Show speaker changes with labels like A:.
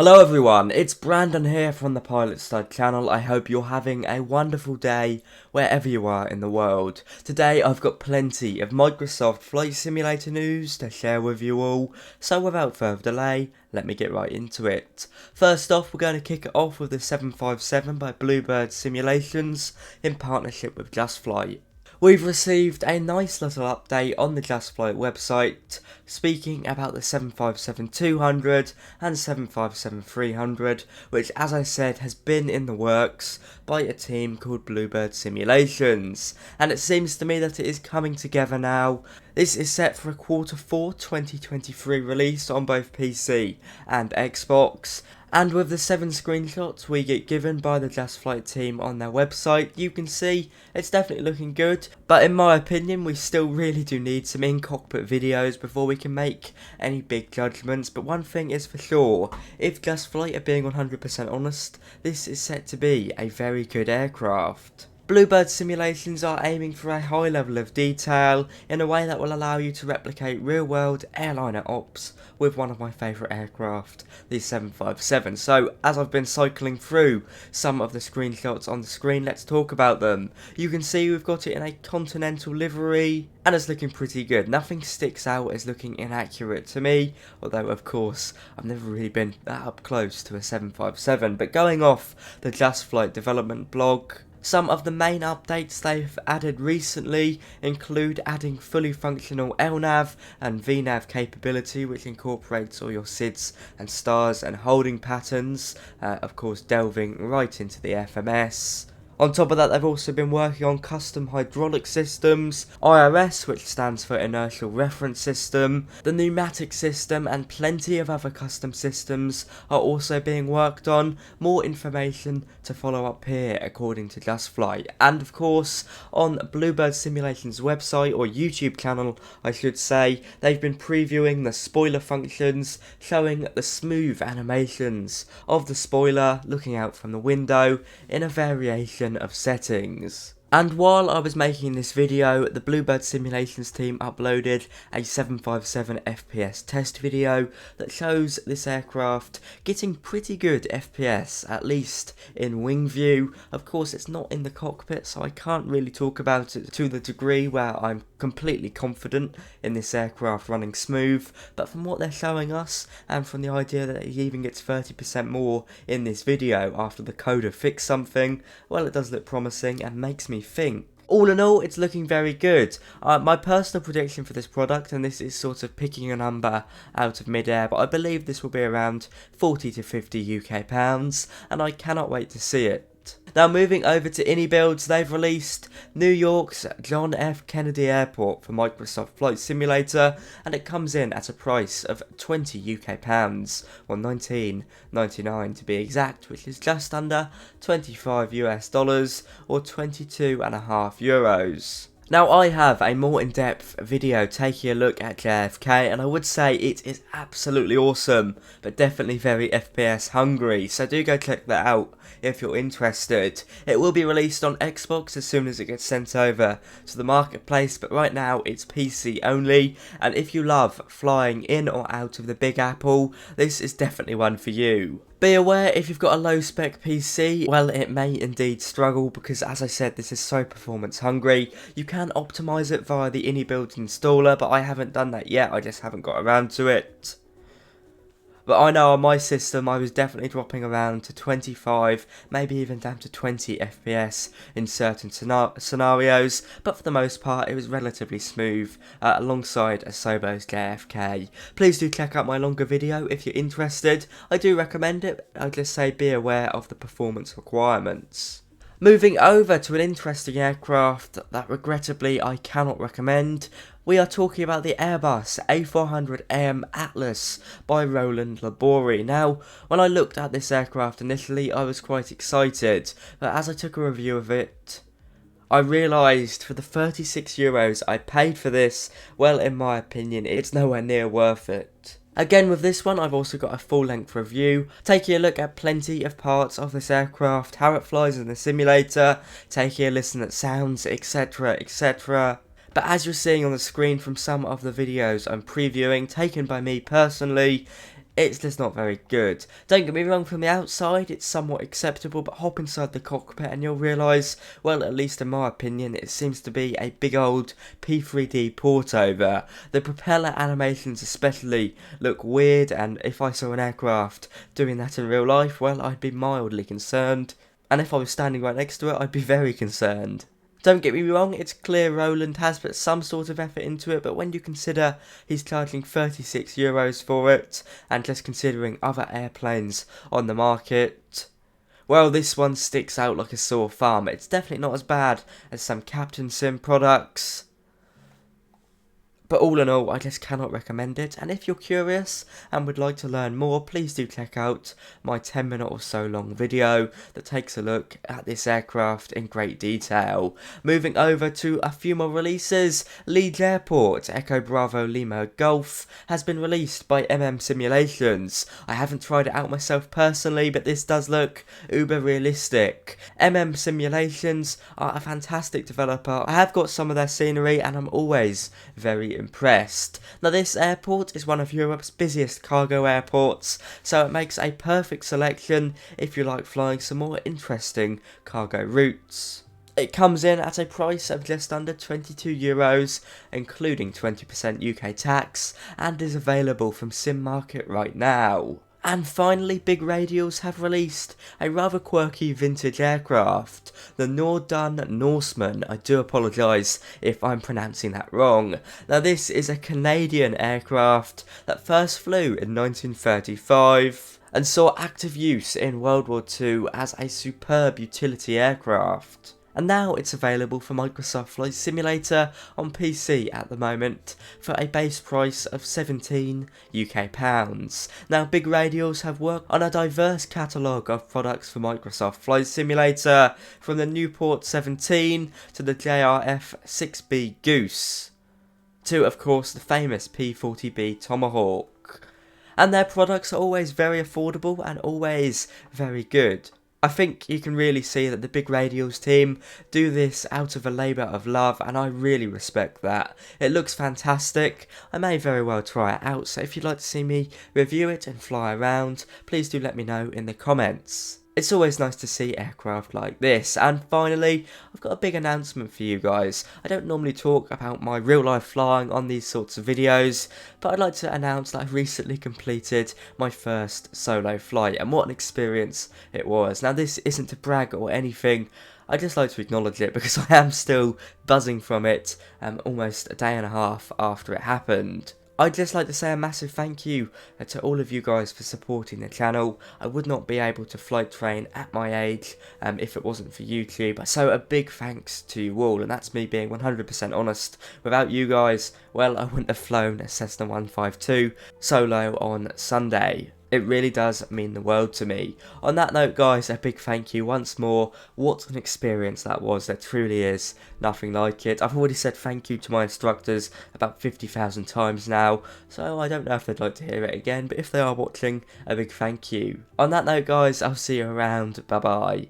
A: Hello everyone, it's Brandon here from the Pilot Stud channel. I hope you're having a wonderful day wherever you are in the world. Today I've got plenty of Microsoft Flight Simulator news to share with you all, so without further delay, let me get right into it. First off, we're going to kick it off with the 757 by Bluebird Simulations in partnership with Just Flight. We've received a nice little update on the Just Flight website speaking about the 757-200 and 757-300, which, as I said, has been in the works by a team called Bluebird Simulations, and it seems to me that it is coming together now. This is set for a Q4 2023 release on both PC and Xbox. And with the 7 screenshots we get given by the Just Flight team on their website, you can see it's definitely looking good, but in my opinion we still really do need some in-cockpit videos before we can make any big judgments. But one thing is for sure, if Just Flight are being 100% honest, this is set to be a very good aircraft. Bluebird Simulations are aiming for a high level of detail in a way that will allow you to replicate real-world airliner ops with one of my favourite aircraft, the 757. So, as I've been cycling through some of the screenshots on the screen, let's talk about them. You can see we've got it in a Continental livery, and it's looking pretty good. Nothing sticks out as looking inaccurate to me, although of course I've never really been that up close to a 757. But going off the Just Flight development blog, some of the main updates they've added recently include adding fully functional LNAV and VNAV capability, which incorporates all your SIDS and stars and holding patterns, of course delving right into the FMS. On top of that, they've also been working on custom hydraulic systems, IRS, which stands for Inertial Reference System, the pneumatic system, and plenty of other custom systems are also being worked on. More information to follow up here according to Just Flight. And of course, on Bluebird Simulations website, or YouTube channel I should say, they've been previewing the spoiler functions, showing the smooth animations of the spoiler looking out from the window in a variation of settings. And while I was making this video, the Bluebird Simulations team uploaded a 757 FPS test video that shows this aircraft getting pretty good FPS, at least in wing view. Of course, it's not in the cockpit, so I can't really talk about it to the degree where I'm completely confident in this aircraft running smooth, but from what they're showing us, and from the idea that it even gets 30% more in this video after the coder fixed something, well, it does look promising and makes me think. All in all, it's looking very good. My personal prediction for this product, and this is sort of picking a number out of mid-air, but I believe this will be around 40 to 50 UK pounds, and I cannot wait to see it. Now moving over to IniBuilds, they've released New York's John F. Kennedy Airport for Microsoft Flight Simulator, and it comes in at a price of 20 UK pounds, or 19.99 to be exact, which is just under 25 US dollars, or 22.5 euros. Now I have a more in-depth video taking a look at JFK, and I would say it is absolutely awesome, but definitely very FPS hungry, so do go check that out if you're interested. It will be released on Xbox as soon as it gets sent over to the marketplace, but right now it's PC only, and if you love flying in or out of the Big Apple, this is definitely one for you. Be aware, if you've got a low spec PC, well, it may indeed struggle because, as I said, this is so performance hungry. You can optimise it via the IniBuilds installer, but I haven't done that yet, I just haven't got around to it. But I know on my system I was definitely dropping around to 25, maybe even down to 20 FPS in certain scenarios, but for the most part it was relatively smooth alongside Asobo's JFK. Please do check out my longer video if you're interested. I do recommend it, I'll just say be aware of the performance requirements. Moving over to an interesting aircraft that regrettably I cannot recommend, we are talking about the Airbus A400M Atlas by Roland Labori. Now, when I looked at this aircraft initially, I was quite excited, but as I took a review of it, I realised for the 36 euros I paid for this, well, in my opinion, it's nowhere near worth it. Again, with this one, I've also got a full-length review, taking a look at plenty of parts of this aircraft, how it flies in the simulator, taking a listen at sounds, etc, etc. But as you're seeing on the screen from some of the videos I'm previewing, taken by me personally, it's just not very good. Don't get me wrong, from the outside it's somewhat acceptable, but hop inside the cockpit and you'll realise, well, at least in my opinion, it seems to be a big old P3D port over. The propeller animations especially look weird, and if I saw an aircraft doing that in real life, well, I'd be mildly concerned. And if I was standing right next to it, I'd be very concerned. Don't get me wrong, it's clear Roland has put some sort of effort into it, but when you consider he's charging €36 for it, and just considering other airplanes on the market, well, this one sticks out like a sore thumb. It's definitely not as bad as some Captain Sim products, but all in all, I just cannot recommend it. And if you're curious and would like to learn more, please do check out my 10-minute or so long video that takes a look at this aircraft in great detail. Moving over to a few more releases, Liege Airport, Echo Bravo Lima Golf, has been released by Simulations. I haven't tried it out myself personally, but this does look uber realistic. Simulations are a fantastic developer. I have got some of their scenery and I'm always very impressed. Now, this airport is one of Europe's busiest cargo airports, so it makes a perfect selection if you like flying some more interesting cargo routes. It comes in at a price of just under €22, including 20% UK tax, and is available from Sim Market right now. And finally, Big Radials have released a rather quirky vintage aircraft, the Nunn Norseman. I do apologise if I'm pronouncing that wrong. Now, this is a Canadian aircraft that first flew in 1935 and saw active use in World War II as a superb utility aircraft. And now it's available for Microsoft Flight Simulator on PC at the moment for a base price of £17 UK. Now, Big Radials have worked on a diverse catalogue of products for Microsoft Flight Simulator, from the Newport 17 to the JRF 6B Goose, to of course the famous P40B Tomahawk. And their products are always very affordable and always very good. I think you can really see that the Big Radials team do this out of a labour of love, and I really respect that. It looks fantastic. I may very well try it out, so if you'd like to see me review it and fly around, please do let me know in the comments. It's always nice to see aircraft like this. And finally, I've got a big announcement for you guys. I don't normally talk about my real life flying on these sorts of videos, but I'd like to announce that I recently completed my first solo flight, and what an experience it was. Now, this isn't to brag or anything, I'd just like to acknowledge it because I am still buzzing from it almost a day and a half after it happened. I'd just like to say a massive thank you to all of you guys for supporting the channel. I would not be able to flight train at my age if it wasn't for YouTube. So a big thanks to you all, and that's me being 100% honest. Without you guys, well, I wouldn't have flown a Cessna 152 solo on Sunday. It really does mean the world to me. On that note, guys, a big thank you once more. What an experience that was. There truly is nothing like it. I've already said thank you to my instructors about 50,000 times now, so I don't know if they'd like to hear it again, but if they are watching, a big thank you. On that note, guys, I'll see you around. Bye bye.